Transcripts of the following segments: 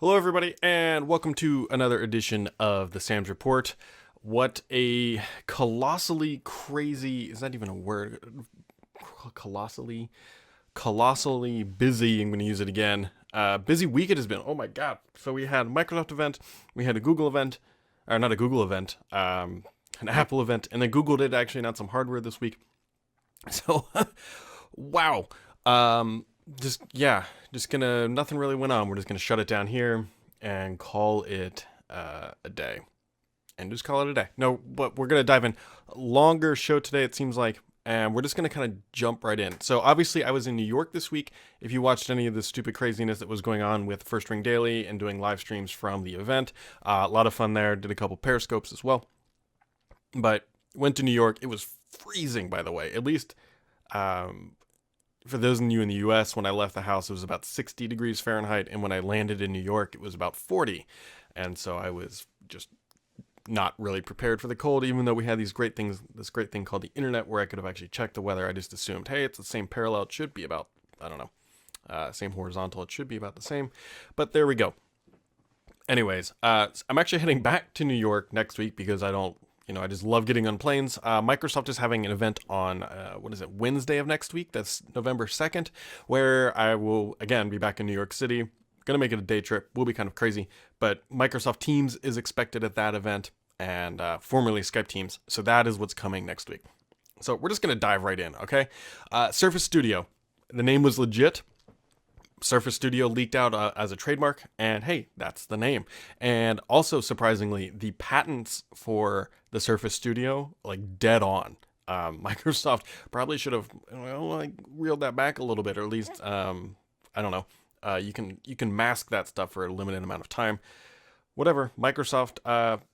Hello, everybody, and welcome to another edition of the Sam's Report. What a colossally crazy, is that even a word? Colossally busy, I'm going to use it again. Busy week it has been. Oh my god. So we had a Microsoft event, we had a Google event, or not a Google event, an Apple event, and then Google did actually announce some hardware this week. So, wow. Um, just gonna, nothing really went on. We're just gonna shut it down here and call it a day. And just call it a day. No, but we're gonna dive in. Longer show today, it seems like, and we're just gonna kind of jump right in. So obviously, I was in New York this week. If you watched any of the stupid craziness that was going on with First Ring Daily and doing live streams from the event, a lot of fun there. Did a couple periscopes as well. But went to New York. It was freezing, by the way. At least for those of you in the US, when I left the house, it was about 60 degrees Fahrenheit. And when I landed in New York, it was about 40. And so I was just not really prepared for the cold, even though we had this great thing called the internet where I could have actually checked the weather. I just assumed, hey, it's the same parallel. It should be about, I don't know, same horizontal. It should be about the same. But there we go. Anyways, I'm actually heading back to New York next week because I just love getting on planes. Microsoft is having an event on, Wednesday of next week. That's November 2nd, where I will, again, be back in New York City. Gonna make it a day trip. Will be kind of crazy. But Microsoft Teams is expected at that event, and formerly Skype Teams. So that is what's coming next week. So we're just gonna dive right in, okay? Surface Studio. The name was legit. Surface Studio leaked out as a trademark, and hey, that's the name. And also, surprisingly, the patents for the Surface Studio, like dead on. Microsoft probably should have reeled that back a little bit, or at least I don't know. You can mask that stuff for a limited amount of time. Whatever. Microsoft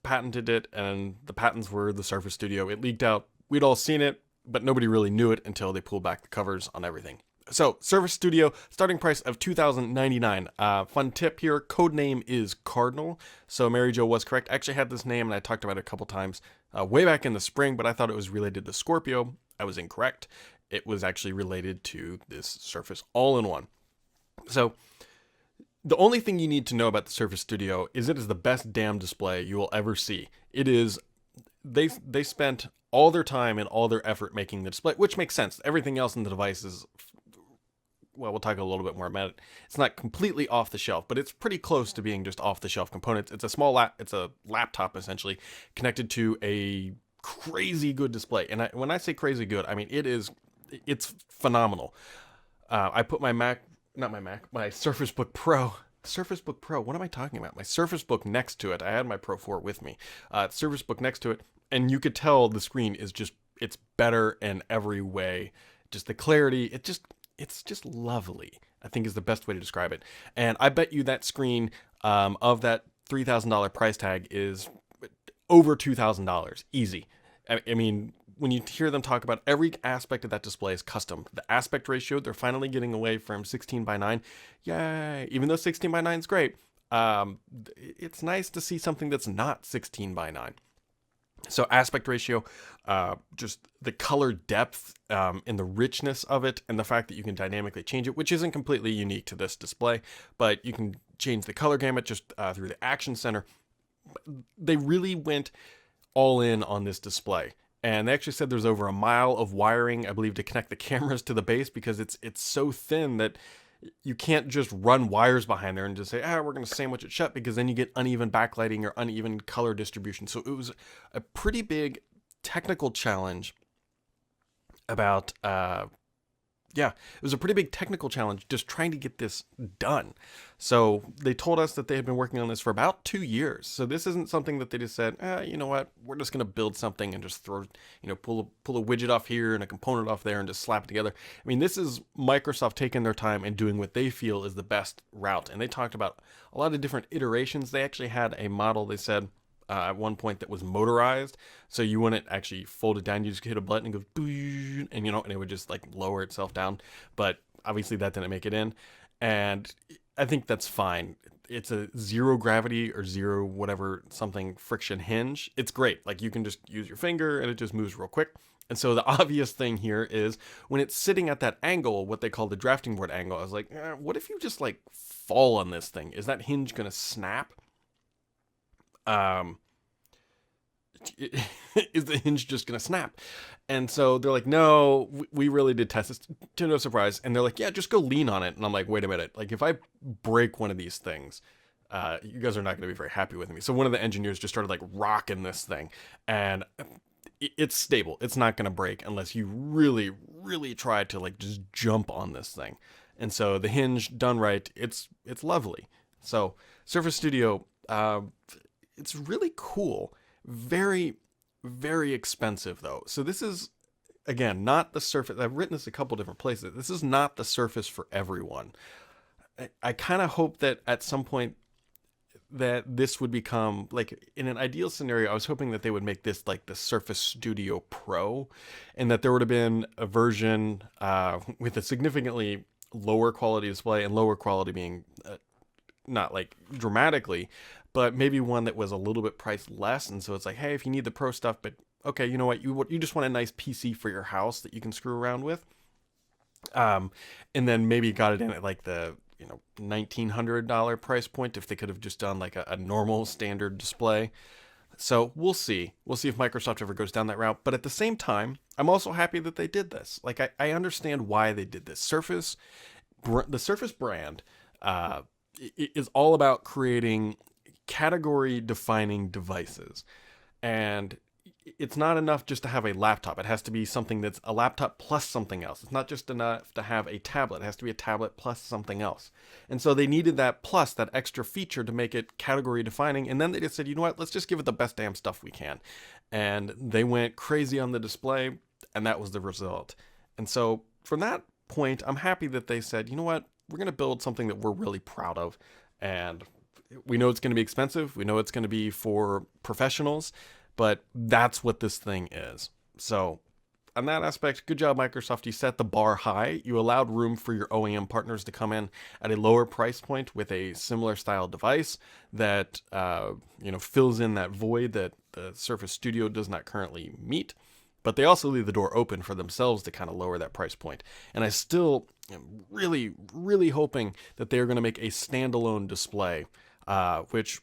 patented it, and the patents were the Surface Studio. It leaked out. We'd all seen it, but nobody really knew it until they pulled back the covers on everything. So, Surface Studio, starting price of $2,099. Fun tip here, code name is Cardinal. So, Mary Jo was correct. I actually had this name, and I talked about it a couple times way back in the spring, but I thought it was related to Scorpio. I was incorrect. It was actually related to this Surface All-in-One. So, the only thing you need to know about the Surface Studio is it is the best damn display you will ever see. It is, they spent all their time and all their effort making the display, which makes sense. Everything else in the device is, well, we'll talk a little bit more about it. It's not completely off the shelf, but it's pretty close to being just off the shelf components. It's a laptop essentially connected to a crazy good display. And when I say crazy good, I mean it's phenomenal. I put my Surface Book Pro. Surface Book Pro. What am I talking about? My Surface Book next to it. I had my Pro 4 with me. Surface Book next to it, and you could tell the screen is it's better in every way. Just the clarity. It's just lovely, I think is the best way to describe it. And I bet you that screen of that $3,000 price tag is over $2,000. Easy. I mean, when you hear them talk about every aspect of that display is custom. The aspect ratio, they're finally getting away from 16 by 9. Yay. Even though 16 by 9 is great, it's nice to see something that's not 16 by 9. So aspect ratio, just the color depth and the richness of it, and the fact that you can dynamically change it, which isn't completely unique to this display, but you can change the color gamut just through the Action Center. They really went all in on this display. And they actually said there's over a mile of wiring, I believe, to connect the cameras to the base because it's so thin that you can't just run wires behind there and just say, we're going to sandwich it shut, because then you get uneven backlighting or uneven color distribution. So it was a pretty big technical challenge about, it was a pretty big technical challenge just trying to get this done. So they told us that they had been working on this for about 2 years. So this isn't something that they just said, you know what, we're just going to build something and just throw, pull a widget off here and a component off there and just slap it together. I mean, this is Microsoft taking their time and doing what they feel is the best route. And they talked about a lot of different iterations. They actually had a model, they said, at one point that was motorized, so you wouldn't actually fold it down. You just hit a button and go, and and it would just like lower itself down. But obviously that didn't make it in, and I think that's fine. it's a zero gravity or zero whatever something friction hinge. It's great. Like you can just use your finger and it just moves real quick. And so the obvious thing here is when it's sitting at that angle, what they call the drafting board angle. I was like, what if you just like fall on this thing? Is that hinge gonna snap? Um, is the hinge just gonna snap? And so they're like, no, we really did test this to no surprise. And they're like, yeah, just go lean on it. And I'm like, wait a minute, like if I break one of these things, you guys are not going to be very happy with me. So one of the engineers just started like rocking this thing, and it's stable. It's not going to break unless you really, really try to like just jump on this thing. And so the hinge done right, it's lovely. So Surface Studio, it's really cool. Very, very expensive though. So this is again not the Surface. I've written this a couple different places. This is not the Surface for everyone. I kind of hope that at some point that this would become like in an ideal scenario. I was hoping that they would make this like the Surface Studio Pro, and that there would have been a version with a significantly lower quality display, and lower quality being not like dramatically, but maybe one that was a little bit priced less. And so it's like, hey, if you need the pro stuff, but okay, you know what, you just want a nice PC for your house that you can screw around with. And then maybe got it in at like the $1,900 price point if they could have just done like a normal standard display. So we'll see. We'll see if Microsoft ever goes down that route. But at the same time, I'm also happy that they did this. Like I understand why they did this. The Surface brand is all about creating category defining devices. And it's not enough just to have a laptop. It has to be something that's a laptop plus something else. It's not just enough to have a tablet. It has to be a tablet plus something else. And so they needed that plus, that extra feature to make it category defining. And then they just said, you know what, let's just give it the best damn stuff we can. And they went crazy on the display, and that was the result. And so from that point, I'm happy that they said, you know what, we're going to build something that we're really proud of. And we know it's going to be expensive. We know it's going to be for professionals. But that's what this thing is. So on that aspect, good job, Microsoft. You set the bar high. You allowed room for your OEM partners to come in at a lower price point with a similar style device that fills in that void that the Surface Studio does not currently meet. But they also leave the door open for themselves to kind of lower that price point. And I still am really, really hoping that they're going to make a standalone display, which,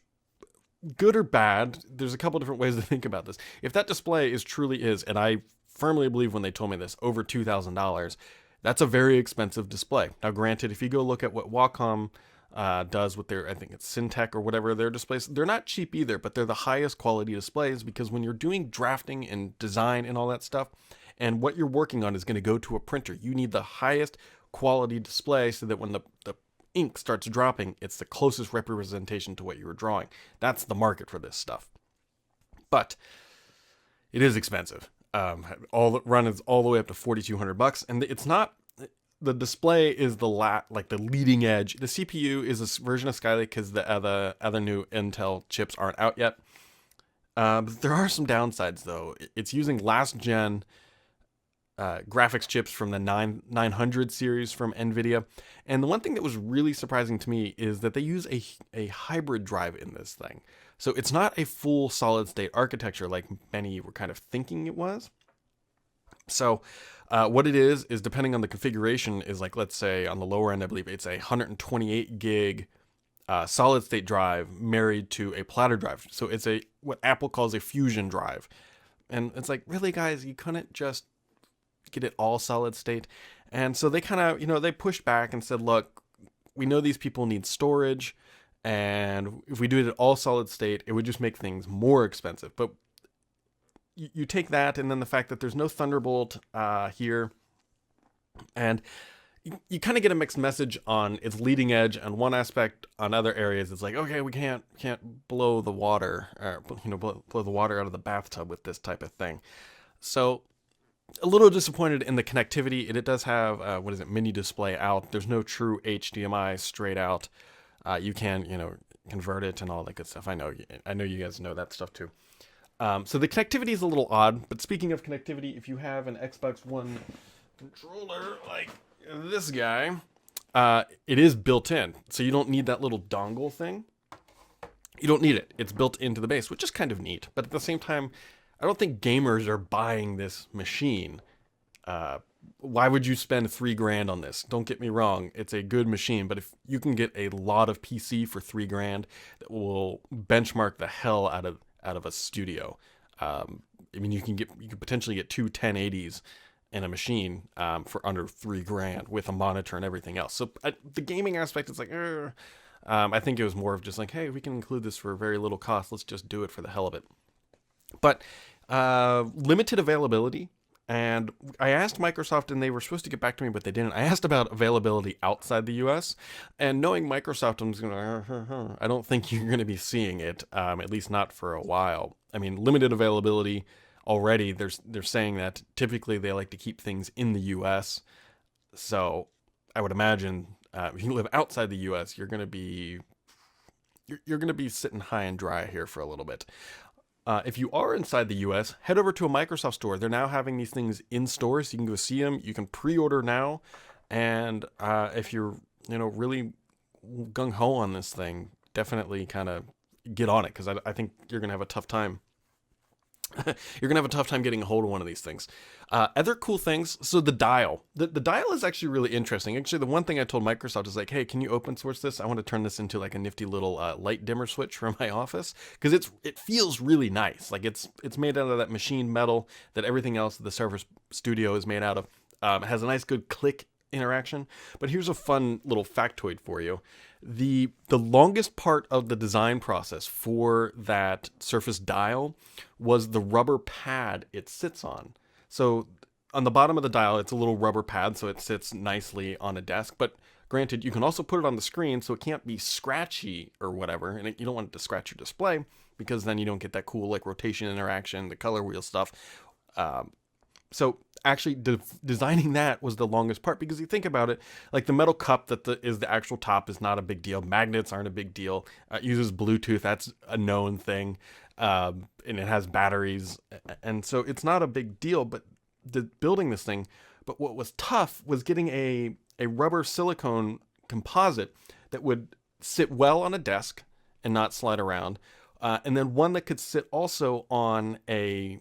good or bad, there's a couple different ways to think about this. If that display truly is, and I firmly believe when they told me this, over $2,000, that's a very expensive display. Now, granted, if you go look at what Wacom does with their, I think it's Syntec or whatever, their displays, they're not cheap either, but they're the highest quality displays, because when you're doing drafting and design and all that stuff, and what you're working on is going to go to a printer, you need the highest quality display so that when the ink starts dropping, it's the closest representation to what you were drawing. That's the market for this stuff. But it is expensive. All the run is all the way up to $4,200, and it's not. The display is the leading edge. The CPU is a version of Skylake because the other new Intel chips aren't out yet. But there are some downsides though. It's using last gen graphics chips from the 900 series from NVIDIA. And the one thing that was really surprising to me is that they use a hybrid drive in this thing. So it's not a full solid state architecture like many were kind of thinking it was. So what it is depending on the configuration is like, let's say on the lower end, I believe it's a 128 gig solid state drive married to a platter drive. So it's what Apple calls a fusion drive. And it's like, really guys, you couldn't just get it all solid state? And so they kind of, they pushed back and said, look, we know these people need storage, and if we do it all solid state, it would just make things more expensive. But you take that, and then the fact that there's no Thunderbolt here, and you kind of get a mixed message on its leading edge. On one aspect, on other areas, it's like, okay, we can't blow the water, or blow the water out of the bathtub with this type of thing. So a little disappointed in the connectivity. It does have mini display out. There's no true HDMI straight out. You can convert it and all that good stuff. I know you guys know that stuff too. So the connectivity is a little odd. But speaking of connectivity, if you have an Xbox One controller like this guy, It is built in, so you don't need that little dongle thing. You don't need it. It's built into the base, which is kind of neat. But at the same time, I don't think gamers are buying this machine. Why would you spend $3,000 on this? Don't get me wrong, it's a good machine, but if you can get a lot of PC for $3,000, that will benchmark the hell out of a studio. I mean, you can potentially get two 1080s in a machine for under $3,000 with a monitor and everything else. So the gaming aspect is like, I think it was more of just like, hey, we can include this for very little cost. Let's just do it for the hell of it. But limited availability. And I asked Microsoft, and they were supposed to get back to me, but they didn't. I asked about availability outside the U.S., and knowing Microsoft, I'm just going to, I don't think you're going to be seeing it, at least not for a while. I mean, limited availability already. They're saying that typically they like to keep things in the U.S., so I would imagine if you live outside the U.S., you're going to be sitting high and dry here for a little bit. If you are inside the US, head over to a Microsoft store. They're now having these things in stores. You can go see them. You can pre-order now. And if you're, really gung-ho on this thing, definitely kind of get on it, because I think you're going to have a tough time. You're going to have a tough time getting a hold of one of these things. Other cool things. So the dial. The dial is actually really interesting. Actually, the one thing I told Microsoft is like, hey, can you open source this? I want to turn this into like a nifty little light dimmer switch for my office, because it feels really nice. Like it's made out of that machined metal that everything else the Surface Studio is made out of. It has a nice good click interaction. But here's a fun little factoid for you. The longest part of the design process for that Surface dial was the rubber pad it sits on. So on the bottom of the dial, it's a little rubber pad, so it sits nicely on a desk. But granted, you can also put it on the screen, so it can't be scratchy or whatever, and you don't want it to scratch your display, because then you don't get that cool like rotation interaction, the color wheel stuff. So actually designing that was the longest part, because you think about it, like the metal cup that is the actual top is not a big deal. Magnets aren't a big deal. It uses Bluetooth. That's a known thing. And it has batteries. And so it's not a big deal, but building this thing. But what was tough was getting a rubber silicone composite that would sit well on a desk and not slide around. And then one that could sit also on a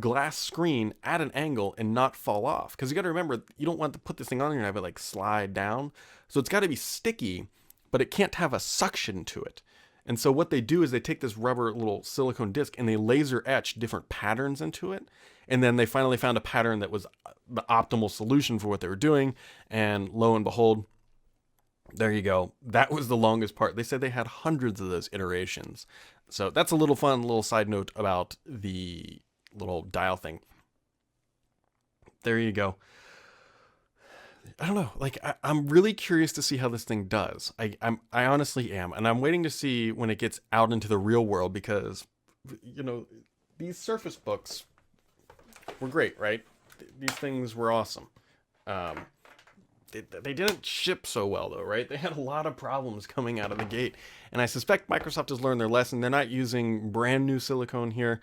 glass screen at an angle and not fall off, because you got to remember, you don't want to put this thing on and have it like slide down, so it's got to be sticky, but it can't have a suction to it. And so what they do is they take this rubber little silicone disc and they laser etch different patterns into it, and then they finally found a pattern that was the optimal solution for what they were doing, and lo and behold, there you go. That was the longest part. They said they had hundreds of those iterations. So that's a little fun little side note about the little dial thing. There you go. I don't know. Like I'm really curious to see how this thing does. I honestly am, and I'm waiting to see when it gets out into the real world, because these Surface Books were great, right? These things were awesome. They didn't ship so well though, right? They had a lot of problems coming out of the gate, and I suspect Microsoft has learned their lesson. They're not using brand new silicone here.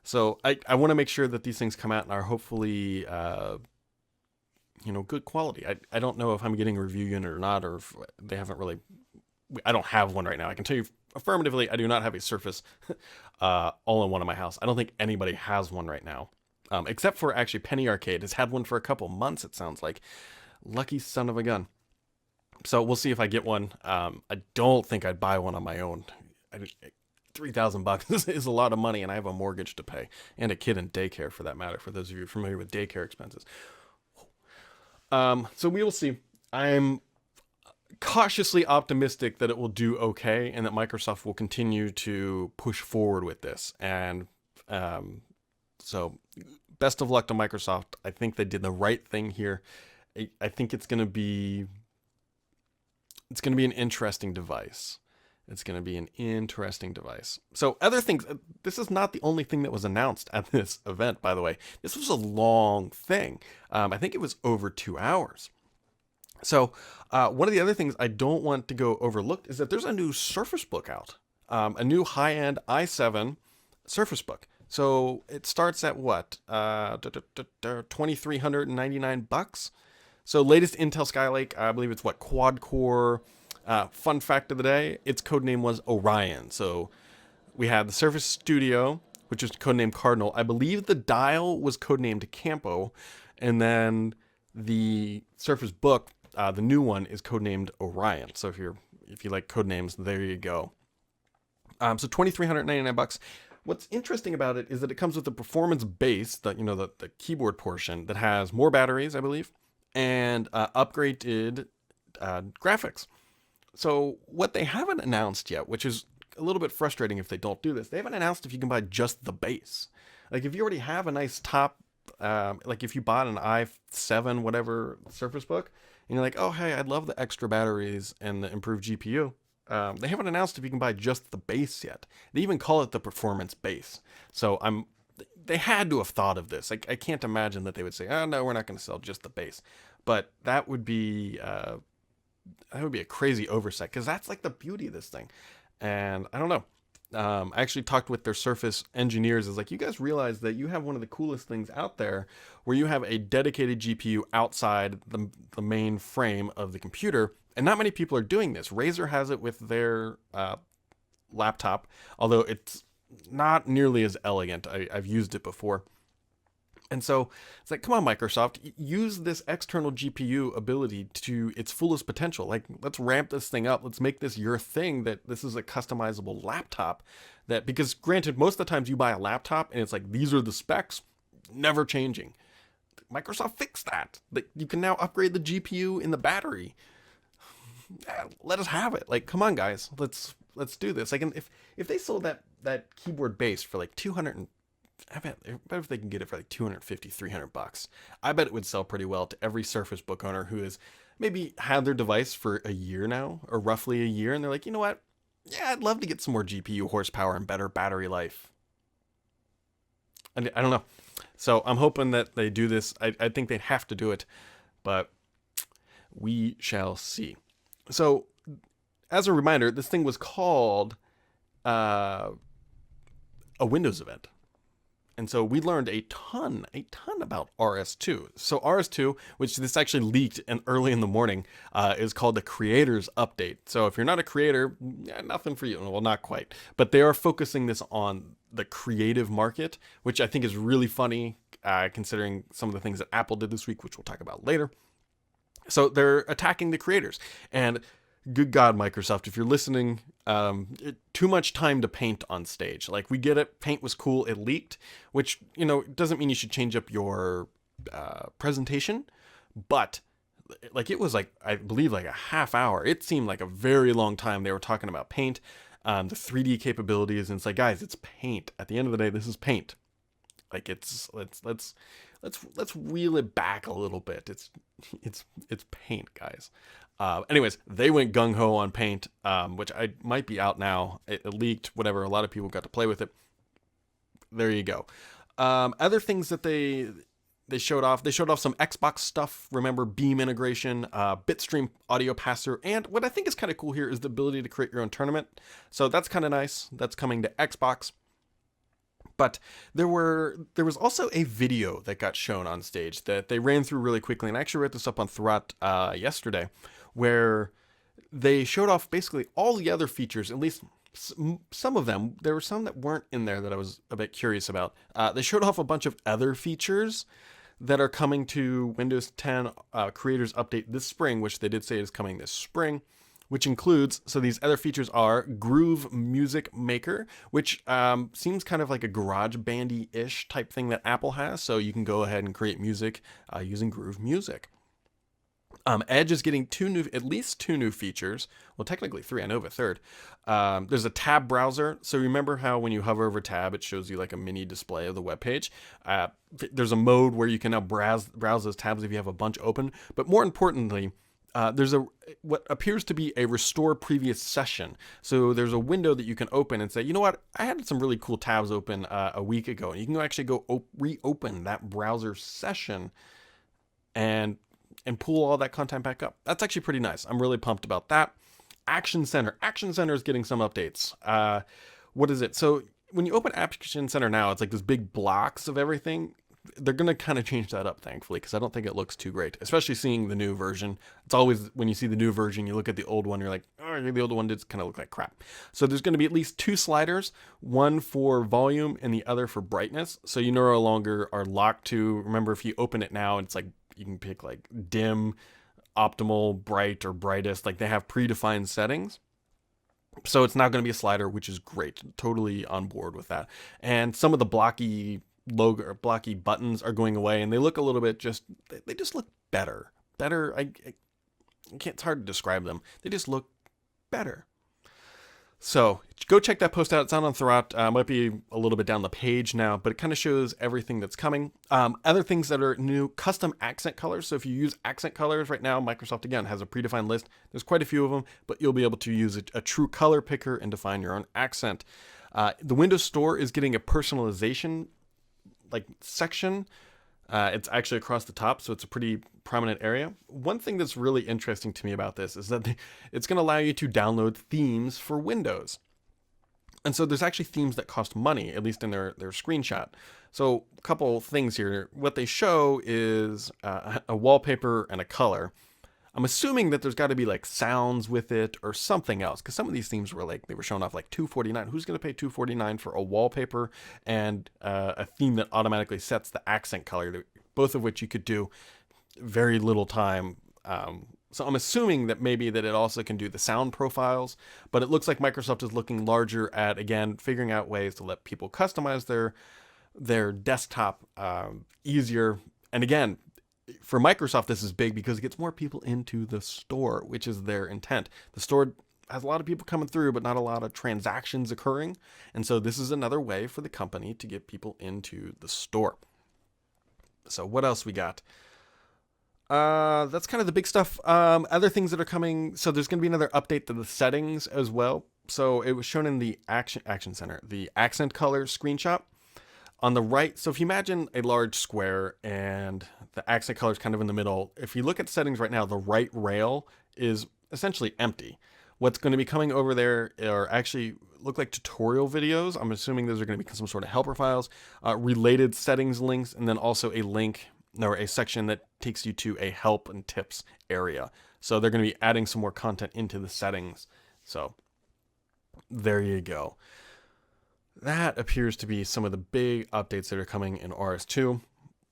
So I want to make sure that these things come out and are hopefully, good quality. I don't know if I'm getting a review unit or not, or if they haven't really. I don't have one right now. I can tell you affirmatively, I do not have a Surface all-in-one in my house. I don't think anybody has one right now, except for actually Penny Arcade has had one for a couple months. It sounds like. Lucky son of a gun. So we'll see if I get one. I don't think I'd buy one on my own. $3,000 is a lot of money, and I have a mortgage to pay and a kid in daycare, for that matter, for those of you familiar with daycare expenses. So we will see. I'm cautiously optimistic that it will do okay, and that Microsoft will continue to push forward with this. And so best of luck to Microsoft. I think they did the right thing here. I think it's going to be an interesting device. It's going to be an interesting device. So other things, this is not the only thing that was announced at this event, by the way. This was a long thing. I think it was over 2 hours. So one of the other things I don't want to go overlooked is that there's a new Surface Book out. A new high-end i7 Surface Book. So it starts at what? $2,399. So latest Intel Skylake, I believe it's what, quad core. Fun fact of the day, its codename was Orion. So we had the Surface Studio, which is codenamed Cardinal. I believe the Dial was codenamed Campo, and then the Surface Book, the new one, is codenamed Orion. So if you like codenames, there you go. So $2,399. What's interesting about it is that it comes with a performance base, the keyboard portion that has more batteries, I believe, and upgraded graphics. So what they haven't announced yet, which is a little bit frustrating if they don't do this, they haven't announced if you can buy just the base. Like if you already have a nice top, like if you bought an i7 whatever Surface Book, and you're like, oh hey, I'd love the extra batteries and the improved GPU. They haven't announced if you can buy just the base yet. They even call it the performance base. So they had to have thought of this. I can't imagine that they would say, oh no, we're not going to sell just the base. But that would be a crazy oversight, because that's like the beauty of this thing. And I don't know. I actually talked with their Surface engineers. Is like, you guys realize that you have one of the coolest things out there, where you have a dedicated GPU outside the main frame of the computer, and not many people are doing this. Razer has it with their laptop, although it's not nearly as elegant. I've used it before. And so it's like, come on, Microsoft, use this external GPU ability to its fullest potential. Like, let's ramp this thing up. Let's make this your thing, that this is a customizable laptop. Because granted, most of the times you buy a laptop and it's like, these are the specs, never changing. Microsoft fixed that. You can now upgrade the GPU in the battery. Let us have it. Like, come on, guys, let's do this. Like, if they sold that keyboard base for like I bet if they can get it for like $250, $300, I bet it would sell pretty well to every Surface Book owner who has maybe had their device for a year now, or roughly a year, and they're like, you know what? Yeah, I'd love to get some more GPU horsepower and better battery life. And I don't know. So I'm hoping that they do this. I think they'd have to do it, but we shall see. So, as a reminder, this thing was called a Windows event. And so we learned a ton about RS2. So RS2, which this actually leaked early in the morning, is called the Creators Update. So if you're not a creator, nothing for you. Well, not quite. But they are focusing this on the creative market, which I think is really funny, considering some of the things that Apple did this week, which we'll talk about later. So they're attacking the creators. And good God, Microsoft, if you're listening, too much time to paint on stage. Like, we get it. Paint was cool. It leaked, which, doesn't mean you should change up your presentation. But, like, it was like, I believe, like a half hour. It seemed like a very long time they were talking about paint, the 3D capabilities. And it's like, guys, it's paint. At the end of the day, this is paint. Like, let's wheel it back a little bit. It's paint, guys. Anyways, they went gung-ho on Paint, which might be out now. It leaked, whatever. A lot of people got to play with it. There you go. Other things that they showed off. They showed off some Xbox stuff. Remember, Beam integration, Bitstream audio passer, and what I think is kind of cool here is the ability to create your own tournament. So that's kind of nice. That's coming to Xbox. But there was also a video that got shown on stage that they ran through really quickly, and I actually wrote this up on Thurrott yesterday, where they showed off basically all the other features, at least some of them. There were some that weren't in there that I was a bit curious about. They showed off a bunch of other features that are coming to Windows 10 Creators Update this spring, which they did say is coming this spring, which includes, so these other features are Groove Music Maker, which seems kind of like a GarageBand-ish type thing that Apple has, so you can go ahead and create music using Groove Music. Edge is getting at least two new features. Well, technically three. I know of a third. There's a tab browser. So remember how when you hover over tab, it shows you like a mini display of the web page. There's a mode where you can now browse those tabs if you have a bunch open. But more importantly, there's what appears to be a restore previous session. So there's a window that you can open and say, you know what, I had some really cool tabs open a week ago. And you can actually go reopen that browser session and pull all that content back up. That's actually pretty nice. I'm really pumped about that. Action Center is getting some updates. What is it? So when you open Action Center now, it's like this big blocks of everything. they're going to kind of change that up, thankfully, because I don't think it looks too great, especially seeing the new version. It's always, when you see the new version, you look at the old one, you're like, oh, the old one did kind of look like crap. So there's going to be at least 2 sliders, one for volume and the other for brightness. So you no longer are locked to, remember, if you open it now, it's like, you can pick like dim, optimal, bright, or brightest. Like they have predefined settings. So it's now going to be a slider, which is great. Totally on board with that. And some of the blocky logo or blocky buttons are going away, and they look a little bit they just look better. I can't, it's hard to describe them. They just look better. So go check that post out. It's out on Thurrott. Might be a little bit down the page now, but it kind of shows everything that's coming. Other things that are new, custom accent colors. So if you use accent colors right now, Microsoft, again, has a predefined list. There's quite a few of them, but you'll be able to use a true color picker and define your own accent. The Windows Store is getting a personalization section. It's actually across the top, so it's a pretty prominent area. One thing that's really interesting to me about this is that it's going to allow you to download themes for Windows. And so there's actually themes that cost money, at least in their screenshot. So a couple things here. What they show is a wallpaper and a color. I'm assuming that there's got to be like sounds with it or something else, because some of these themes were like, they were showing off like $249. Who's going to pay $249 for a wallpaper and a theme that automatically sets the accent color, both of which you could do very little time. So I'm assuming that maybe that it also can do the sound profiles, but it looks like Microsoft is looking larger at, again, figuring out ways to let people customize their desktop easier. And again, for Microsoft, this is big because it gets more people into the store, which is their intent. The store has a lot of people coming through, but not a lot of transactions occurring. And so this is another way for the company to get people into the store. So what else we got? That's kind of the big stuff. Other things that are coming. So there's going to be another update to the settings as well. So it was shown in the Action Center, the accent color screenshot. On the right, so if you imagine a large square and the accent color is kind of in the middle, if you look at settings right now, the right rail is essentially empty. What's going to be coming over there are actually look like tutorial videos. I'm assuming those are going to be some sort of helper files, related settings links, and then also a link or a section that takes you to a help and tips area. So they're going to be adding some more content into the settings. So there you go. That appears to be some of the big updates that are coming in RS2.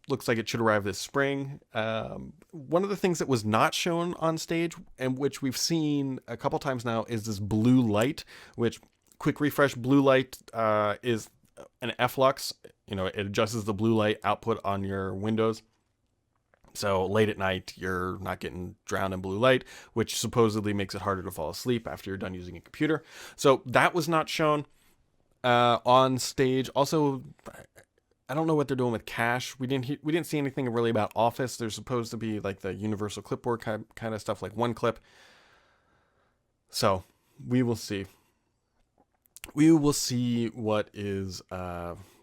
Looks like it should arrive this spring. One of the things that was not shown on stage, and which we've seen a couple times now, is this blue light, which quick refresh blue light is an Flux. You know, it adjusts the blue light output on your Windows. So late at night, you're not getting drowned in blue light, which supposedly makes it harder to fall asleep after you're done using a computer. So that was not shown on stage. Also, I don't know what they're doing with cache. We didn't see anything really about Office. There's supposed to be like the universal clipboard kind of stuff, like OneClip. So we will see. We will see what is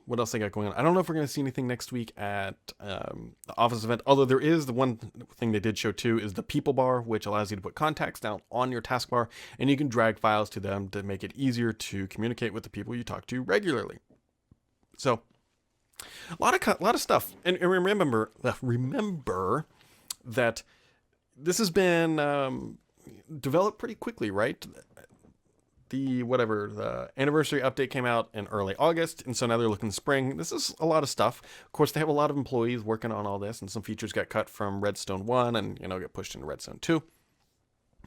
what else they got going on. I don't know if we're going to see anything next week at the Office event, although there is the one thing they did show too is the People Bar, which allows you to put contacts down on your taskbar, and you can drag files to them to make it easier to communicate with the people you talk to regularly. So a lot of stuff. And remember that this has been developed pretty quickly, right? The anniversary update came out in early August, and so now they're looking spring. This is a lot of stuff. Of course, they have a lot of employees working on all this, and some features got cut from Redstone 1 and, get pushed into Redstone 2.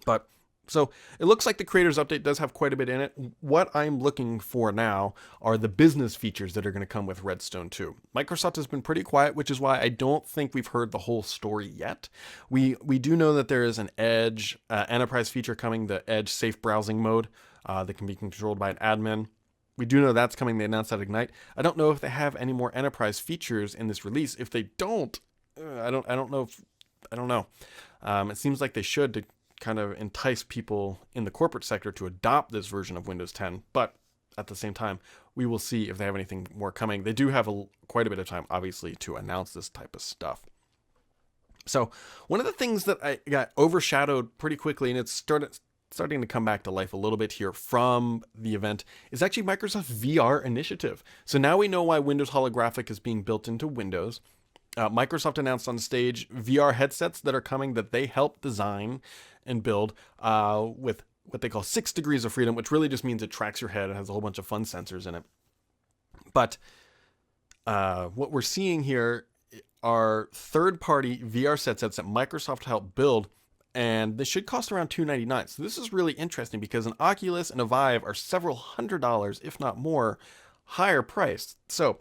But so it looks like the creators update does have quite a bit in it. What I'm looking for now are the business features that are going to come with Redstone 2. Microsoft has been pretty quiet, which is why I don't think we've heard the whole story yet. We do know that there is an Edge enterprise feature coming, the Edge safe browsing mode that can be controlled by an admin. We do know that's coming. They announced at Ignite. I don't know if they have any more enterprise features in this release. If they don't, I don't know. It seems like they should, to kind of entice people in the corporate sector to adopt this version of Windows 10. But at the same time, we will see if they have anything more coming. They do have quite a bit of time, obviously, to announce this type of stuff. So one of the things that I got overshadowed pretty quickly, and it's starting to come back to life a little bit here from the event is actually Microsoft's VR initiative. So now we know why Windows Holographic is being built into Windows. Microsoft announced on stage VR headsets that are coming that they helped design and build with what they call 6 degrees of freedom, which really just means it tracks your head and has a whole bunch of fun sensors in it. But what we're seeing here are third-party VR sets that Microsoft helped build, and they should cost around $299. So this is really interesting because an Oculus and a Vive are several $100s, if not more, higher priced. So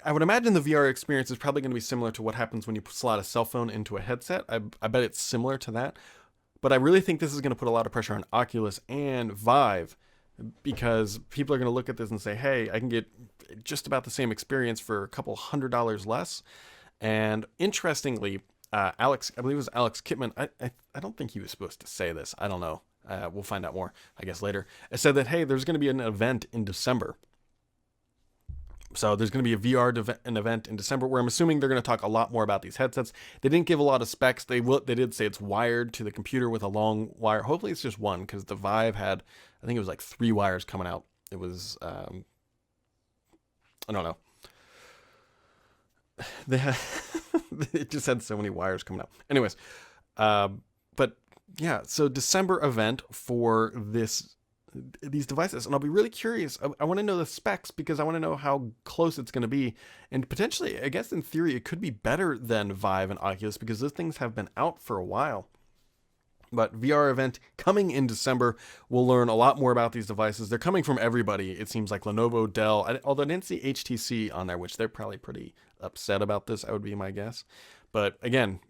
I would imagine the VR experience is probably going to be similar to what happens when you slot a cell phone into a headset. I bet it's similar to that. But I really think this is going to put a lot of pressure on Oculus and Vive because people are going to look at this and say, hey, I can get just about the same experience for a couple $100s less. And interestingly, Alex, I believe it was Alex Kipman, I don't think he was supposed to say this. I don't know. We'll find out more, I guess, later. I said that, hey, there's going to be an event in December. So there's going to be an event in December where I'm assuming they're going to talk a lot more about these headsets. They didn't give a lot of specs. They did say it's wired to the computer with a long wire. Hopefully it's just one because the Vive had, I think it was like 3 wires coming out. It was, I don't know. It just had so many wires coming out. Anyways, but yeah, so December event for these devices, and I'll be really curious. I want to know the specs because I want to know how close it's going to be, and potentially, I guess in theory, it could be better than Vive and Oculus because those things have been out for a while. But VR event coming in December, we'll learn a lot more about these devices. They're coming from everybody. It seems like Lenovo, Dell, although I didn't see HTC on there, which they're probably pretty upset about this, I would be my guess. But again,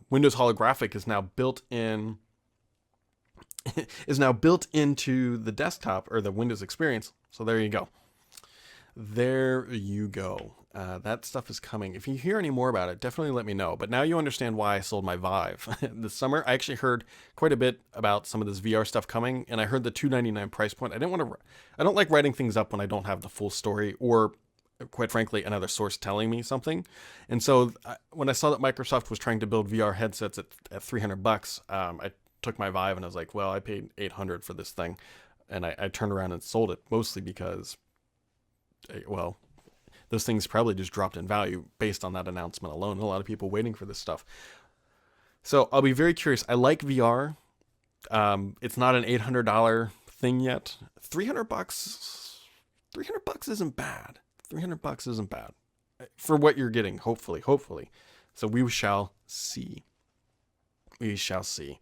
Windows Holographic is now built into the desktop or the Windows experience. So there you go. There you go. That stuff is coming. If you hear any more about it, definitely let me know. But now you understand why I sold my Vive this summer. I actually heard quite a bit about some of this VR stuff coming, and I heard the $299 price point. I don't like writing things up when I don't have the full story or, quite frankly, another source telling me something. And so when I saw that Microsoft was trying to build VR headsets at $300, I took my Vive and I was like, well, I paid $800 for this thing. And I turned around and sold it mostly because, well, those things probably just dropped in value based on that announcement alone. A lot of people waiting for this stuff. So I'll be very curious. I like VR. It's not an $800 thing yet. $300 isn't bad. $300 isn't bad for what you're getting. Hopefully. So we shall see. We shall see.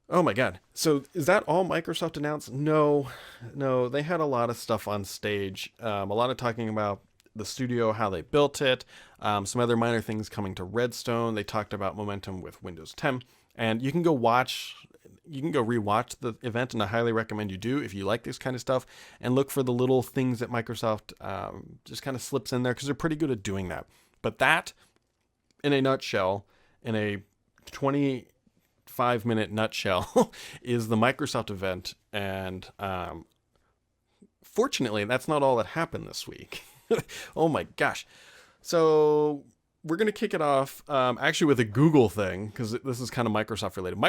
Oh my God. So is that all Microsoft announced? No, they had a lot of stuff on stage. A lot of talking about the studio, how they built it, some other minor things coming to Redstone. They talked about momentum with Windows 10, and you can go rewatch the event, and I highly recommend you do if you like this kind of stuff, and look for the little things that Microsoft just kind of slips in there because they're pretty good at doing that. But that, in a nutshell, in a 25-minute nutshell, is the Microsoft event, and fortunately, that's not all that happened this week. Oh my gosh. So we're going to kick it off actually with a Google thing because this is kind of Microsoft related.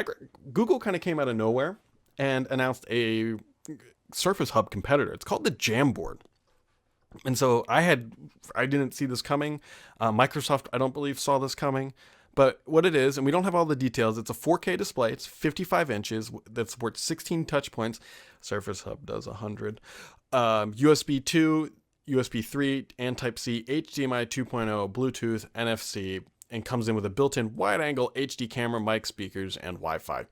Google kind of came out of nowhere and announced a Surface Hub competitor. It's called the Jamboard. And so I didn't see this coming. Microsoft, I don't believe, saw this coming. But what it is, and we don't have all the details, it's a 4K display. It's 55 inches that supports 16 touch points. Surface Hub does 100. USB 2, USB 3, and Type-C, HDMI 2.0, Bluetooth, NFC, and comes in with a built-in wide-angle HD camera, mic, speakers, and Wi-Fi.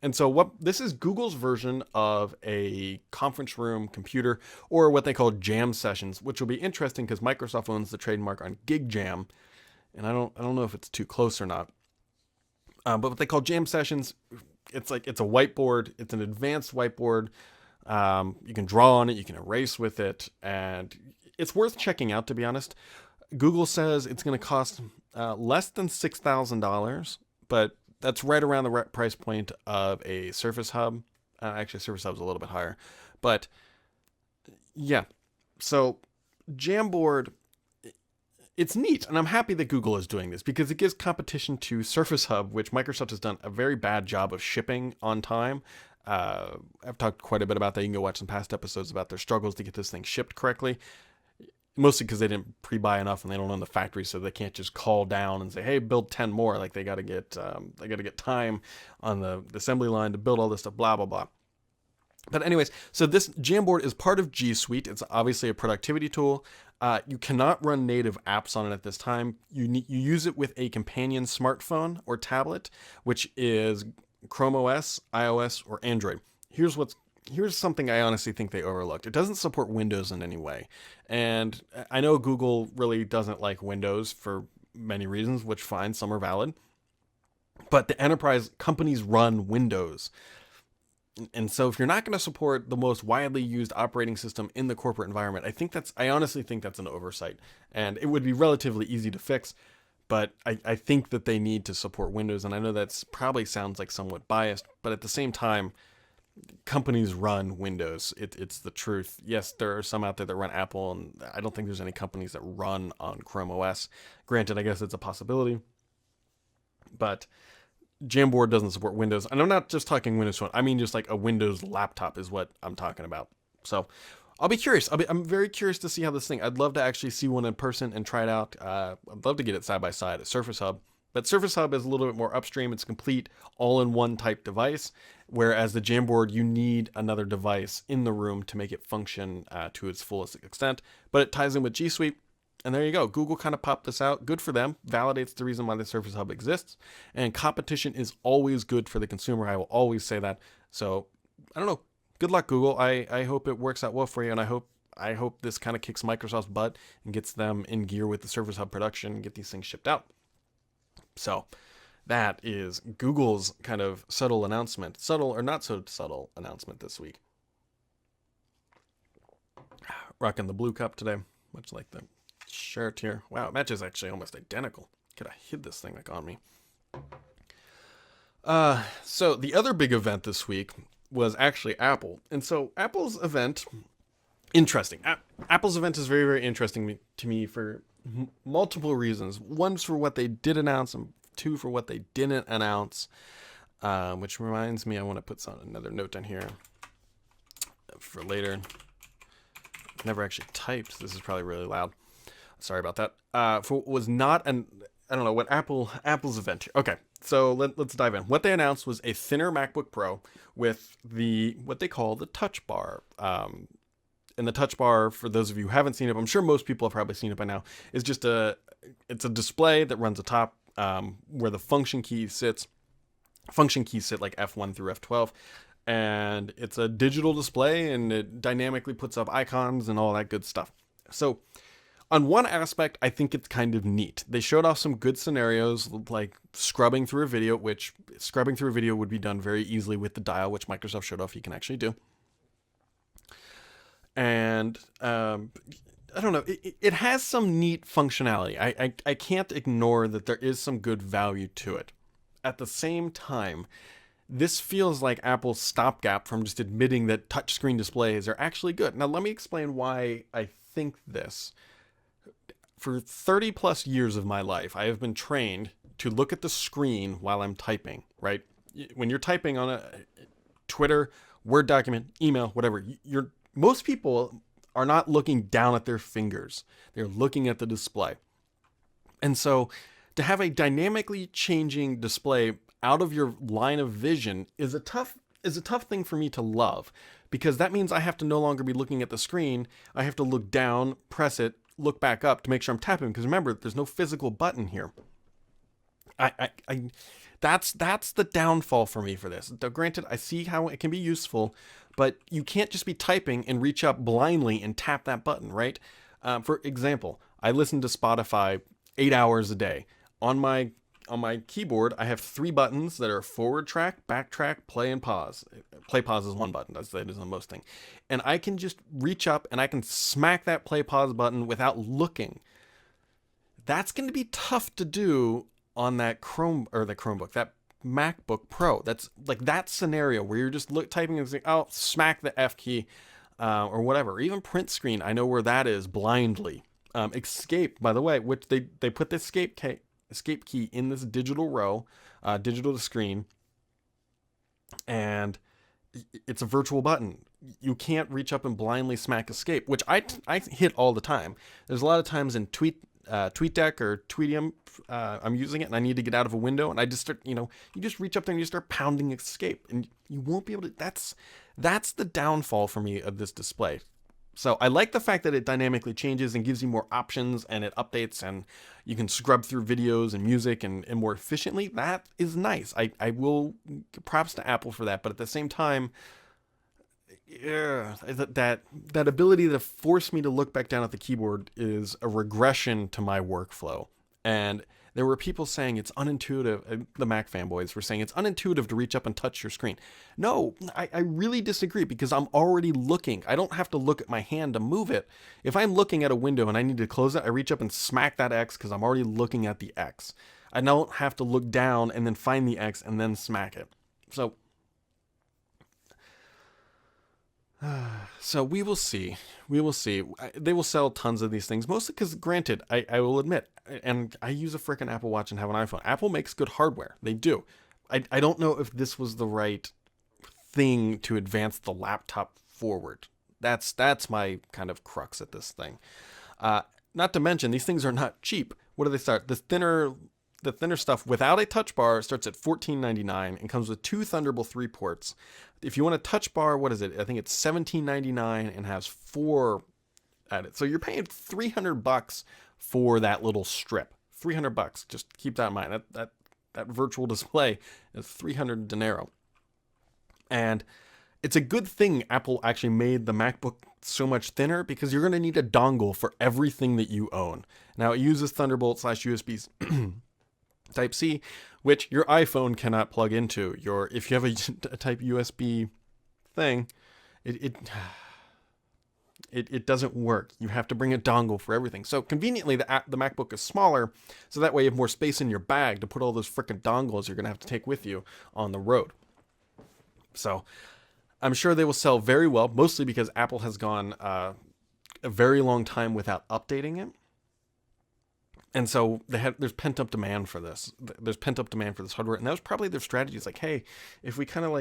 And so this is Google's version of a conference room computer, or what they call jam sessions, which will be interesting because Microsoft owns the trademark on Gig Jam, and I don't know if it's too close or not. But what they call jam sessions, it's a whiteboard. It's an advanced whiteboard. You can draw on it, you can erase with it, and it's worth checking out, to be honest. Google says it's going to cost less than $6,000, but that's right around the price point of a Surface Hub. Actually, Surface Hub's a little bit higher. But yeah, so Jamboard, it's neat, and I'm happy that Google is doing this because it gives competition to Surface Hub, which Microsoft has done a very bad job of shipping on time. I've talked quite a bit about that. You can go watch some past episodes about their struggles to get this thing shipped correctly. Mostly because they didn't pre-buy enough and they don't own the factory, so they can't just call down and say, "Hey, build 10 more." Like they got to get time on the assembly line to build all this stuff. Blah blah blah. But anyways, so this Jamboard is part of G Suite. It's obviously a productivity tool. You cannot run native apps on it at this time. You use it with a companion smartphone or tablet, which is Chrome OS, iOS, or Android. Here's something I honestly think they overlooked. It doesn't support Windows in any way. And I know Google really doesn't like Windows for many reasons, which fine, some are valid. But the enterprise companies run Windows. And so if you're not going to support the most widely used operating system in the corporate environment, I honestly think that's an oversight. And it would be relatively easy to fix. But I think that they need to support Windows. And I know that's probably sounds like somewhat biased, but at the same time, companies run Windows. It's the truth. Yes, there are some out there that run Apple, and I don't think there's any companies that run on Chrome OS. Granted, I guess it's a possibility, but Jamboard doesn't support Windows. And I'm not just talking Windows Phone. I mean just like a Windows laptop is what I'm talking about. So I'll be curious. I'm very curious to see how this thing. I'd love to actually see one in person and try it out. I'd love to get it side by side at Surface Hub. But Surface Hub is a little bit more upstream. It's a complete all-in-one type device, whereas the Jamboard, you need another device in the room to make it function to its fullest extent. But it ties in with G Suite, and there you go. Google kind of popped this out. Good for them. Validates the reason why the Surface Hub exists. And competition is always good for the consumer. I will always say that. So, I don't know. Good luck, Google. I hope it works out well for you, and I hope this kind of kicks Microsoft's butt and gets them in gear with the Surface Hub production and get these things shipped out. So that is Google's kind of subtle or not so subtle announcement this week. Rocking the blue cup today, much like the shirt here. Wow, it matches actually almost identical. Could I hid this thing like on me? So the other big event this week was actually Apple. And so Apple's event, interesting. Apple's event is very, very interesting to me for multiple reasons. One's for what they did announce, and two for what they didn't announce. Which reminds me, I want to put another note down here for later. Never actually typed. This is probably really loud. Sorry about that. For what was not an, I don't know what Apple's event here. Okay, so let's dive in. What they announced was a thinner MacBook Pro with what they call the Touch Bar. And the Touch Bar, for those of you who haven't seen it, I'm sure most people have probably seen it by now, is just it's a display that runs atop where the function keys sit like F1 through F12. And it's a digital display, and it dynamically puts up icons and all that good stuff. So on one aspect, I think it's kind of neat. They showed off some good scenarios, like scrubbing through a video, which scrubbing through a video would be done very easily with the dial, which Microsoft showed off you can actually do. And I don't know, it has some neat functionality. I can't ignore that there is some good value to it. At the same time, this feels like Apple's stopgap from just admitting that touchscreen displays are actually good. Now, let me explain why I think this. For 30 plus years of my life, I have been trained to look at the screen while I'm typing, right? When you're typing on a Twitter, Word document, email, whatever, most people are not looking down at their fingers. They're looking at the display. And so to have a dynamically changing display out of your line of vision is a tough thing for me to love, because that means I have to no longer be looking at the screen. I have to look down, press it, look back up to make sure I'm tapping, because remember, there's no physical button here. That's the downfall for me for this. Though granted, I see how it can be useful, but you can't just be typing and reach up blindly and tap that button, right? For example, I listen to Spotify 8 hours a day. On my keyboard, I have 3 buttons that are forward track, back track, play, and pause. Play, pause is one button. That is on most things. And I can just reach up and I can smack that play, pause button without looking. That's going to be tough to do on that Chromebook, that MacBook Pro. That's like that scenario where you're just typing and saying, oh, smack the F key or whatever. Or even print screen, I know where that is blindly. Escape, by the way, which they put the escape key in this digital row, digital to screen, and it's a virtual button. You can't reach up and blindly smack escape, which I hit all the time. There's a lot of times in TweetDeck or Tweetium, I'm using it and I need to get out of a window, and I just start, you just reach up there and you start pounding escape, and you won't be able to. That's the downfall for me of this display. So I like the fact that it dynamically changes and gives you more options, and it updates, and you can scrub through videos and music and more efficiently. That is nice. I will props to Apple for that, but at the same time, yeah, that ability to force me to look back down at the keyboard is a regression to my workflow. And there were people saying it's unintuitive. The Mac fanboys were saying it's unintuitive to reach up and touch your screen. No, I really disagree, because I'm already looking. I don't have to look at my hand to move it. If I'm looking at a window and I need to close it, I reach up and smack that X because I'm already looking at the X. I don't have to look down and then find the X and then smack it. So we will see. We will see. They will sell tons of these things, mostly because, granted, I will admit, and I use a freaking Apple Watch and have an iPhone. Apple makes good hardware. They do. I don't know if this was the right thing to advance the laptop forward. That's my kind of crux at this thing. Not to mention, these things are not cheap. What do they start? The thinner stuff without a touch bar starts at $14.99 and comes with 2 Thunderbolt 3 ports. If you want a touch bar, what is it? I think it's $17.99 and has 4 at it. So you're paying $300 for that little strip. $300. Just keep that in mind. That virtual display is 300 dinero. And it's a good thing Apple actually made the MacBook so much thinner, because you're going to need a dongle for everything that you own. Now, it uses Thunderbolt/USB Type-C, which your iPhone cannot plug into. If you have a Type USB thing, it doesn't work. You have to bring a dongle for everything. So conveniently, the MacBook is smaller, so that way you have more space in your bag to put all those frickin' dongles you're going to have to take with you on the road. So I'm sure they will sell very well, mostly because Apple has gone a very long time without updating it. And so there's pent-up demand for this. There's pent-up demand for this hardware. And that was probably their strategy. It's like, hey, if we kind of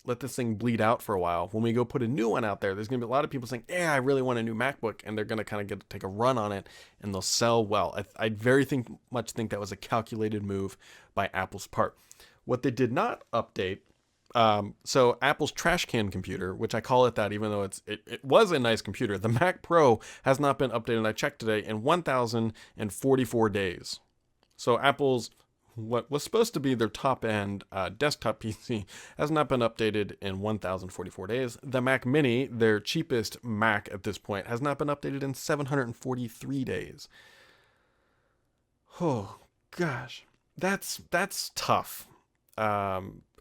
let this thing bleed out for a while, when we go put a new one out there, there's going to be a lot of people saying, yeah, I really want a new MacBook. And they're going to kind of take a run on it, and they'll sell well. I very much think that was a calculated move by Apple's part. What they did not update, so Apple's trash can computer, which I call it that even though it was a nice computer, the Mac Pro has not been updated, I checked today, in 1,044 days. So Apple's, what was supposed to be their top-end desktop PC, has not been updated in 1,044 days. The Mac Mini, their cheapest Mac at this point, has not been updated in 743 days. Oh, gosh. That's tough.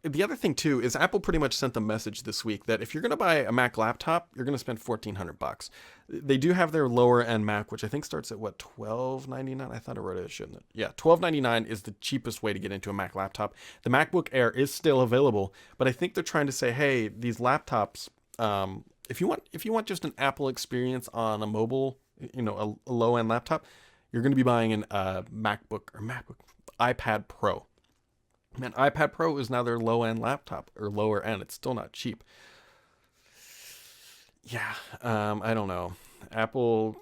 The other thing too is Apple pretty much sent the message this week that if you're going to buy a Mac laptop, you're going to spend $1,400. They do have their lower end Mac, which I think starts at what, $12.99? I thought I wrote it, shouldn't it? Yeah, $12.99 is the cheapest way to get into a Mac laptop. The MacBook Air is still available, but I think they're trying to say, hey, these laptops, if you want just an Apple experience on a mobile, a low end laptop, you're going to be buying an iPad Pro. Man, iPad Pro is now their low-end laptop, or lower end. It's still not cheap. Yeah, I don't know. Apple,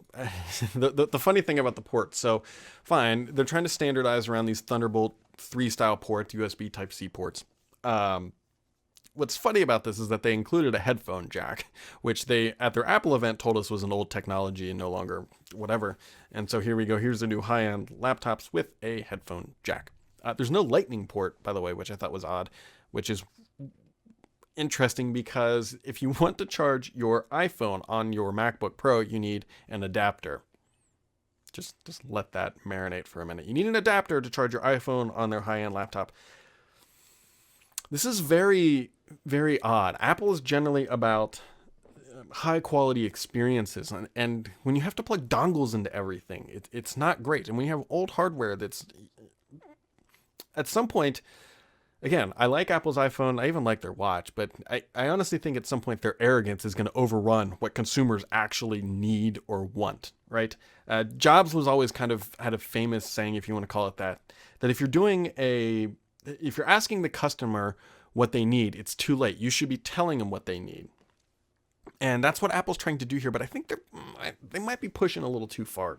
the funny thing about the ports, so fine, they're trying to standardize around these Thunderbolt 3 style ports, USB Type-C ports. What's funny about this is that they included a headphone jack, which they, at their Apple event, told us was an old technology and no longer whatever. And so here we go. Here's the new high-end laptops with a headphone jack. There's no lightning port, by the way, which I thought was odd, which is interesting because if you want to charge your iPhone on your MacBook Pro, you need an adapter. Just let that marinate for a minute. You need an adapter to charge your iPhone on their high-end laptop. This is very, very odd. Apple is generally about high-quality experiences, and when you have to plug dongles into everything, it's not great. And when you have old hardware that's... At some point, again, I like Apple's iPhone. I even like their watch, but I honestly think at some point their arrogance is going to overrun what consumers actually need or want, right? Jobs was always kind of had a famous saying, if you want to call it that, that if you're asking the customer what they need, it's too late. You should be telling them what they need. And that's what Apple's trying to do here, but I think they might be pushing a little too far.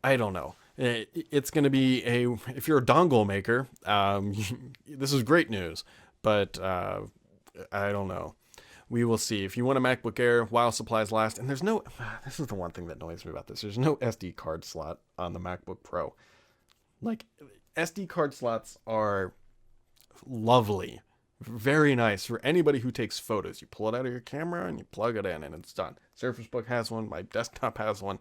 I don't know. It's going to be if you're a dongle maker, this is great news, but I don't know. We will see. If you want a MacBook Air while supplies last, and this is the one thing that annoys me about this. There's no SD card slot on the MacBook Pro. Like, SD card slots are lovely, very nice for anybody who takes photos. You pull it out of your camera and you plug it in and it's done. Surface Book has one. My desktop has one.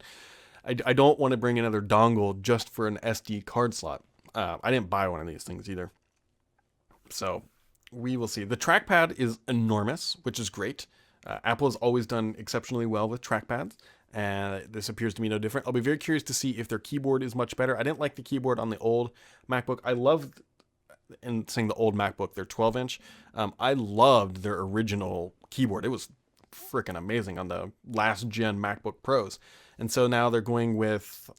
I don't want to bring another dongle just for an SD card slot. I didn't buy one of these things either. So we will see. The trackpad is enormous, which is great. Apple has always done exceptionally well with trackpads, and this appears to be no different. I'll be very curious to see if their keyboard is much better. I didn't like the keyboard on the old MacBook. I loved, and saying the old MacBook, their 12-inch. I loved their original keyboard. It was freaking amazing on the last gen MacBook Pros. And so now they're going with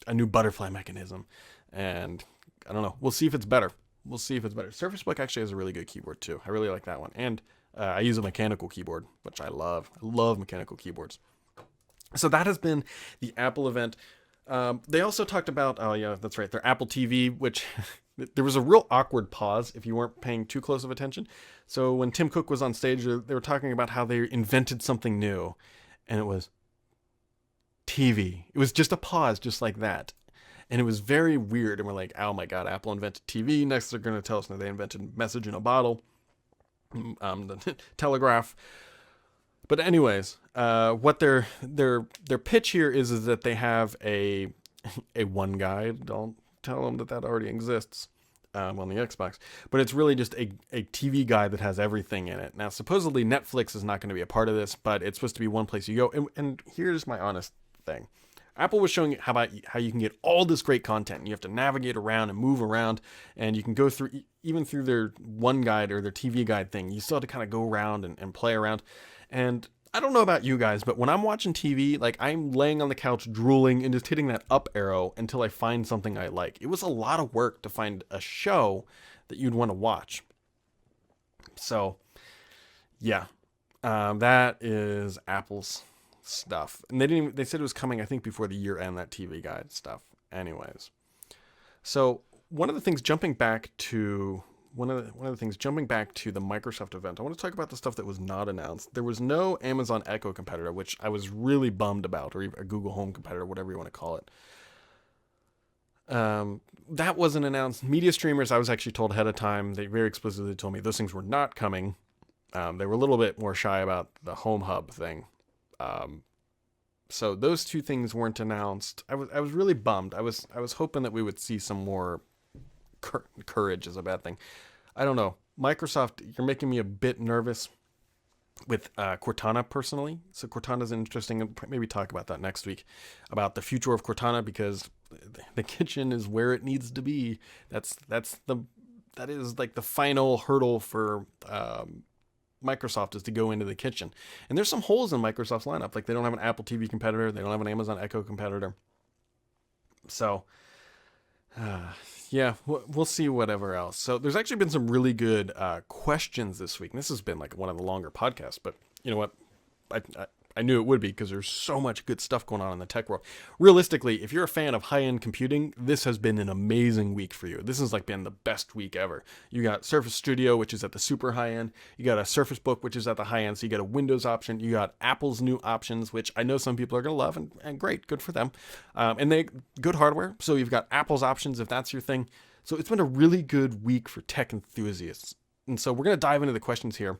a new butterfly mechanism. And I don't know. We'll see if it's better. Surface Book actually has a really good keyboard too. I really like that one. And I use a mechanical keyboard, which I love. I love mechanical keyboards. So that has been the Apple event. They also talked about, oh yeah, that's right, their Apple TV, which there was a real awkward pause if you weren't paying too close of attention. So when Tim Cook was on stage, they were talking about how they invented something new. And it was TV. It was just a pause, just like that. And it was very weird. And we're like, oh my God, Apple invented TV. Next, they're going to tell us that they invented message in a bottle, the telegraph. But anyways, what their pitch here is that they have a one guide. Don't tell them that already exists on the Xbox. But it's really just a TV guide that has everything in it. Now, supposedly Netflix is not going to be a part of this, but it's supposed to be one place you go. And here's my honest thing. Apple was showing how you can get all this great content. You have to navigate around and move around, and you can go through, even through their one guide or their TV guide thing, you still have to kind of go around and play around. And I don't know about you guys, but when I'm watching TV, like, I'm laying on the couch drooling and just hitting that up arrow until I find something I like. It was a lot of work to find a show that you'd want to watch. So yeah, that is Apple's stuff. And they said it was coming, I think, before the year end, that TV guide stuff. Anyways, so one of the things jumping back to the Microsoft event, I want to talk about the stuff that was not announced. There was no Amazon Echo competitor, which I was really bummed about, or even a Google Home competitor, whatever you want to call it. That wasn't announced. Media streamers, I was actually told ahead of time, they very explicitly told me those things were not coming. They were a little bit more shy about the Home Hub thing. So those two things weren't announced. I was really bummed. I was hoping that we would see some more courage is a bad thing. I don't know. Microsoft, you're making me a bit nervous with Cortana personally. So Cortana's interesting. Maybe talk about that next week, about the future of Cortana, because the kitchen is where it needs to be. That is like the final hurdle for Microsoft, is to go into the kitchen. And there's some holes in Microsoft's lineup. Like, they don't have an Apple TV competitor. They don't have an Amazon Echo competitor. So, yeah, we'll see whatever else. So there's actually been some really good questions this week. And this has been like one of the longer podcasts, but you know what? I knew it would be, because there's so much good stuff going on in the tech world. Realistically, if you're a fan of high-end computing, this has been an amazing week for you. This has like been the best week ever. You got Surface Studio, which is at the super high end. You got a Surface Book, which is at the high end. So you got a Windows option. You got Apple's new options, which I know some people are going to love, and great, good for them. And they good hardware. So you've got Apple's options if that's your thing. So it's been a really good week for tech enthusiasts. And so we're going to dive into the questions here.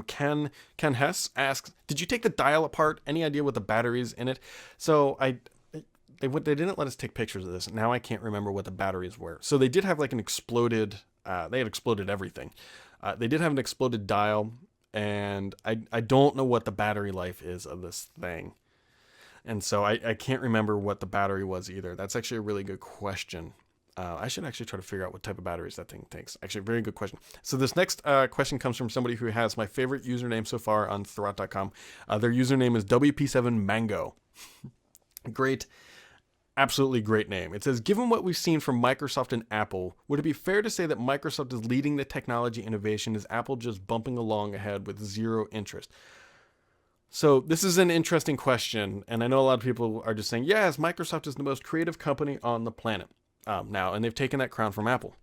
Ken Hess asks, did you take the dial apart? Any idea what the battery is in it? So they didn't let us take pictures of this. Now I can't remember what the batteries were. So they did have like an exploded, they had exploded everything. They did have an exploded dial, and I don't know what the battery life is of this thing. And so I can't remember what the battery was either. That's actually a really good question. I should actually try to figure out what type of batteries that thing takes. Actually, very good question. So this next question comes from somebody who has my favorite username so far on Thurrott.com. Their username is WP7Mango. Great. Absolutely great name. It says, given what we've seen from Microsoft and Apple, would it be fair to say that Microsoft is leading the technology innovation? Is Apple just bumping along ahead with zero interest? So this is an interesting question, and I know a lot of people are just saying, yes, Microsoft is the most creative company on the planet now, and they've taken that crown from Apple.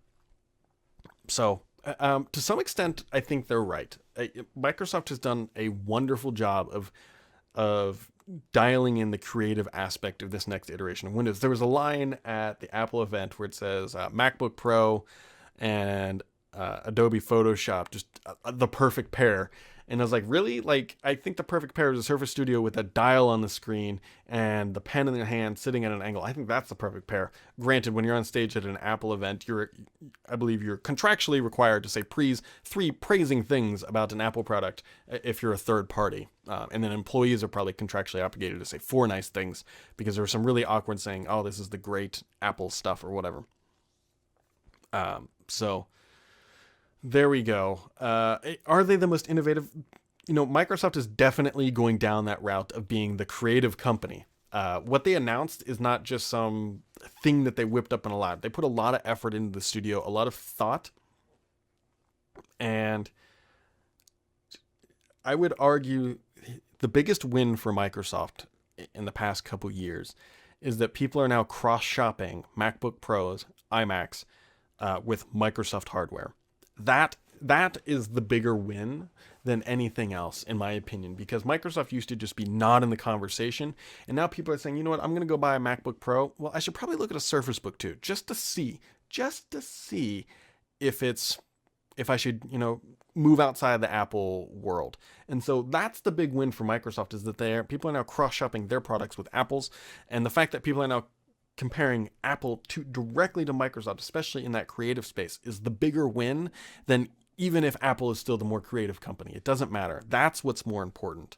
So to some extent, I think they're right. Microsoft has done a wonderful job of dialing in the creative aspect of this next iteration of Windows. There was a line at the Apple event where it says MacBook Pro and Adobe Photoshop, just the perfect pair. And I was like, really? Like, I think the perfect pair is a Surface Studio with a dial on the screen and the pen in your hand sitting at an angle. I think that's the perfect pair. Granted, when you're on stage at an Apple event, I believe you're contractually required to say three praising things about an Apple product if you're a third party. And then employees are probably contractually obligated to say 4 nice things because there was some really awkward saying, oh, this is the great Apple stuff or whatever. So there we go. Are they the most innovative? Microsoft is definitely going down that route of being the creative company. What they announced is not just some thing that they whipped up in a lab. They put a lot of effort into the studio, a lot of thought. And I would argue the biggest win for Microsoft in the past couple years is that people are now cross-shopping MacBook Pros, iMacs, with Microsoft hardware. That is the bigger win than anything else, in my opinion, because Microsoft used to just be not in the conversation, and now people are saying, you know what, I'm going to go buy a MacBook Pro. Well, I should probably look at a Surface Book 2 just to see if I should, move outside the Apple world. And so that's the big win for Microsoft, is that people are now cross-shopping their products with Apple's, and the fact that people are now comparing Apple directly to Microsoft, especially in that creative space, is the bigger win than even if Apple is still the more creative company. It doesn't matter. That's what's more important.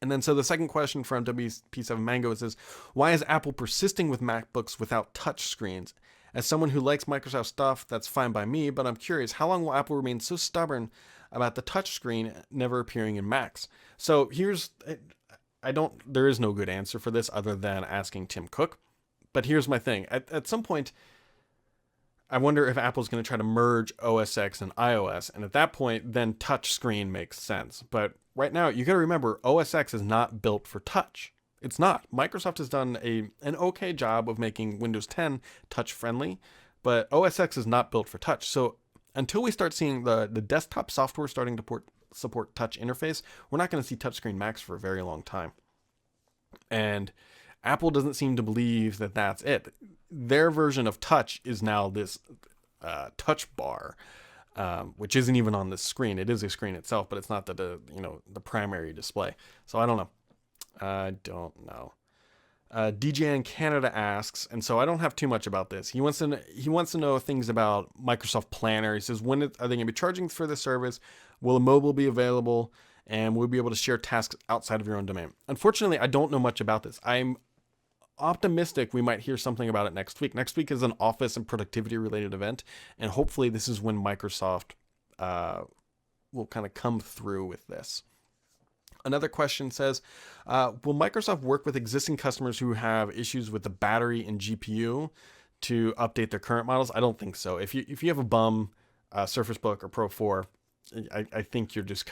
And then so the second question from WP7Mango says, why is Apple persisting with MacBooks without touch screens? As someone who likes Microsoft stuff, that's fine by me, but I'm curious, how long will Apple remain so stubborn about the touch screen never appearing in Macs? So there is no good answer for this other than asking Tim Cook. But here's my thing. At some point, I wonder if Apple's going to try to merge OS X and iOS. And at that point, then touch screen makes sense. But right now, you got to remember, OS X is not built for touch. It's not. Microsoft has done an okay job of making Windows 10 touch friendly, but OS X is not built for touch. So until we start seeing the desktop software starting to support touch interface, we're not going to see touchscreen Macs for a very long time. And Apple doesn't seem to believe that that's it. Their version of touch is now this touch bar, which isn't even on this screen. It is a screen itself, but it's not the primary display. So I don't know. DJ in Canada asks, and so I don't have too much about this. He wants to know things about Microsoft Planner. He says, when are they going to be charging for this service? Will a mobile be available? And will we be able to share tasks outside of your own domain? Unfortunately, I don't know much about this. I'm optimistic we might hear something about it next week. Next week is an office and productivity related event, and hopefully this is when Microsoft will kind of come through with this. Another question says, will Microsoft work with existing customers who have issues with the battery and GPU to update their current models? I don't think so. If you have a bum Surface Book or Pro 4, I think you're just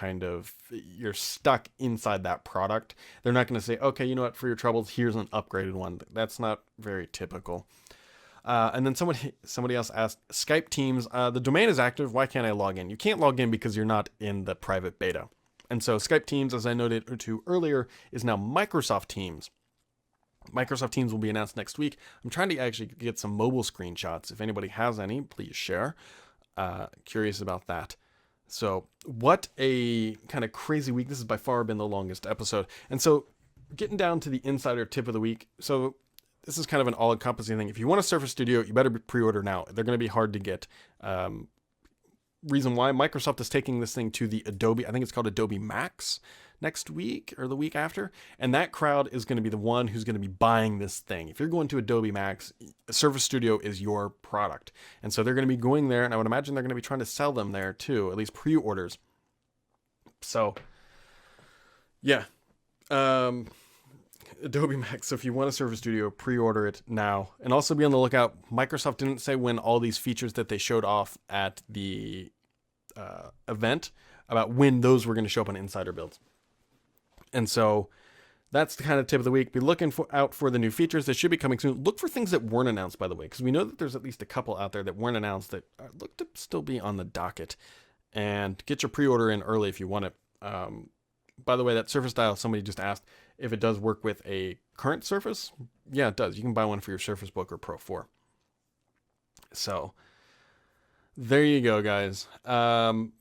you're stuck inside that product. They're not going to say, okay, you know what, for your troubles, here's an upgraded one. That's not very typical. And then somebody else asked, Skype Teams, the domain is active. Why can't I log in? You can't log in because you're not in the private beta. And so Skype Teams, as I noted to earlier, is now Microsoft Teams. Microsoft Teams will be announced next week. I'm trying to actually get some mobile screenshots. If anybody has any, please share. Curious about that. So what a kind of crazy week. This has by far been the longest episode. And so getting down to the insider tip of the week. So this is kind of an all-encompassing thing. If you want a Surface Studio, you better pre-order now. They're going to be hard to get. Reason why, Microsoft is taking this thing to the Adobe, I think it's called Adobe Max, next week or the week after. And that crowd is going to be the one who's going to be buying this thing. If you're going to Adobe Max, Surface Studio is your product. And so they're going to be going there, and I would imagine they're going to be trying to sell them there too, at least pre-orders. So, yeah. Adobe Max, so if you want a Surface Studio, pre-order it now. And also be on the lookout. Microsoft didn't say when all these features that they showed off at the event, about when those were going to show up on Insider Builds. And so that's the kind of tip of the week. Be looking out for the new features that should be coming soon. Look for things that weren't announced, by the way, because we know that there's at least a couple out there that weren't announced that look to still be on the docket. And get your pre-order in early if you want it. By the way, that Surface Dial, somebody just asked if it does work with a current Surface. Yeah, it does. You can buy one for your Surface Book or Pro 4. So there you go, guys.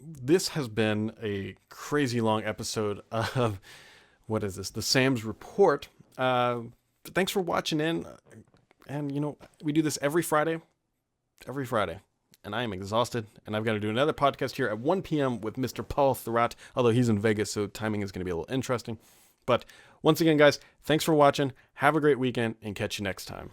This has been a crazy long episode of, what is this? The Sam's Report. Thanks for watching in. And, you know, we do this every Friday. Every Friday. And I am exhausted. And I've got to do another podcast here at 1 p.m. with Mr. Paul Thurrott. Although he's in Vegas, so timing is going to be a little interesting. But once again, guys, thanks for watching. Have a great weekend and catch you next time.